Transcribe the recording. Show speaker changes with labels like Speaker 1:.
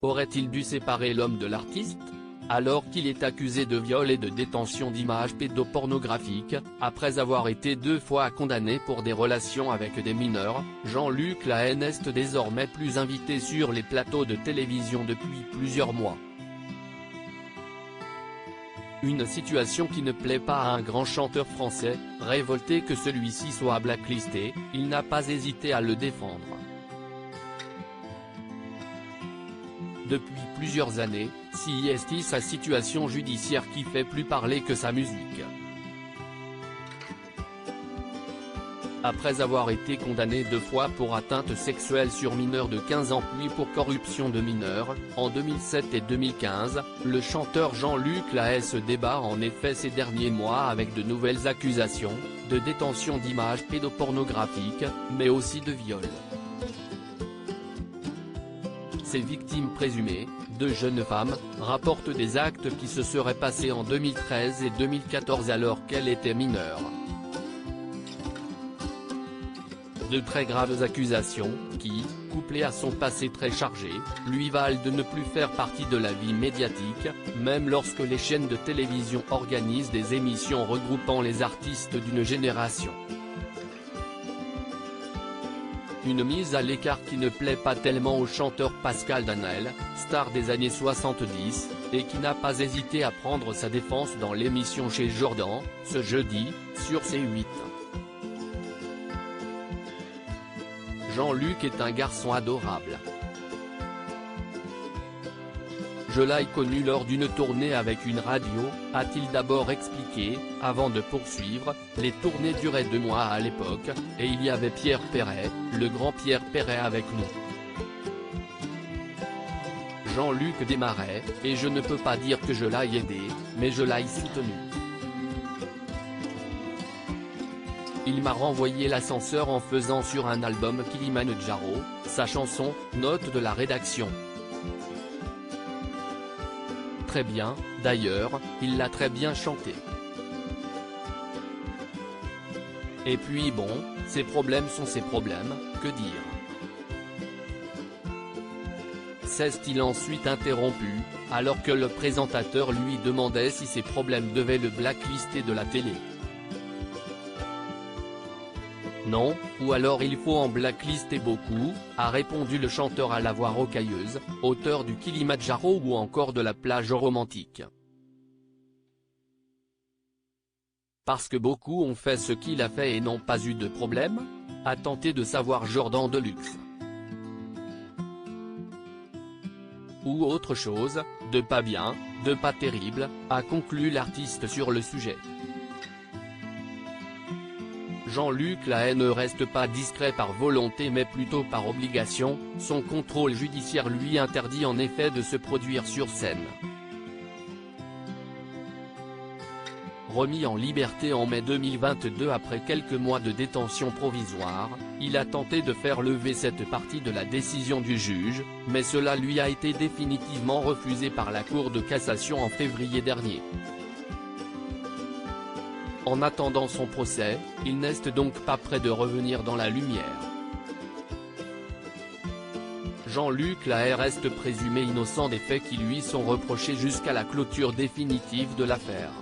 Speaker 1: Aurait-il dû séparer l'homme de l'artiste ? Alors qu'il est accusé de viol et de détention d'images pédopornographiques, après avoir été 2 fois condamné pour des relations avec des mineurs, Jean-Luc Lahaye n'est désormais plus invité sur les plateaux de télévision depuis plusieurs mois. Une situation qui ne plaît pas à un grand chanteur français, révolté que celui-ci soit blacklisté, il n'a pas hésité à le défendre. Depuis plusieurs années, c'est sa situation judiciaire qui fait plus parler que sa musique. Après avoir été condamné 2 fois pour atteinte sexuelle sur mineur de 15 ans puis pour corruption de mineurs, en 2007 et 2015, le chanteur Jean-Luc Lahaye se débat en effet ces derniers mois avec de nouvelles accusations, de détention d'images pédopornographiques, mais aussi de viol. Ces victimes présumées, 2 jeunes femmes, rapportent des actes qui se seraient passés en 2013 et 2014 alors qu'elle était mineure. De très graves accusations, qui, couplées à son passé très chargé, lui valent de ne plus faire partie de la vie médiatique, même lorsque les chaînes de télévision organisent des émissions regroupant les artistes d'une génération. Une mise à l'écart qui ne plaît pas tellement au chanteur Pascal Danel, star des années 70, et qui n'a pas hésité à prendre sa défense dans l'émission Chez Jordan, ce jeudi, sur C8. Jean-Luc est un garçon adorable. Je l'ai connu lors d'une tournée avec une radio, a-t-il d'abord expliqué, avant de poursuivre, les tournées duraient 2 mois à l'époque, et il y avait Pierre Perret, le grand Pierre Perret avec nous. Jean-Luc démarrait, et je ne peux pas dire que je l'ai aidé, mais je l'ai soutenu. Il m'a renvoyé l'ascenseur en faisant sur un album Kilimanjaro, sa chanson, note de la rédaction. Très bien, d'ailleurs, il l'a très bien chanté. Et puis bon, ses problèmes sont ses problèmes, que dire ? S'est-il ensuite interrompu, alors que le présentateur lui demandait si ses problèmes devaient le blacklister de la télé. Non, ou alors il faut en blacklister beaucoup, a répondu le chanteur à la voix rocailleuse, auteur du Kilimanjaro ou encore de la plage romantique. Parce que beaucoup ont fait ce qu'il a fait et n'ont pas eu de problème ? A tenté de savoir Jordan Deluxe. Ou autre chose, de pas bien, de pas terrible, a conclu l'artiste sur le sujet. Jean-Luc Lahaye ne reste pas discret par volonté mais plutôt par obligation, son contrôle judiciaire lui interdit en effet de se produire sur scène. Remis en liberté en mai 2022 après quelques mois de détention provisoire, il a tenté de faire lever cette partie de la décision du juge, mais cela lui a été définitivement refusé par la Cour de cassation en février dernier. En attendant son procès, il n'est donc pas prêt de revenir dans la lumière. Jean-Luc Lahaye reste présumé innocent des faits qui lui sont reprochés jusqu'à la clôture définitive de l'affaire.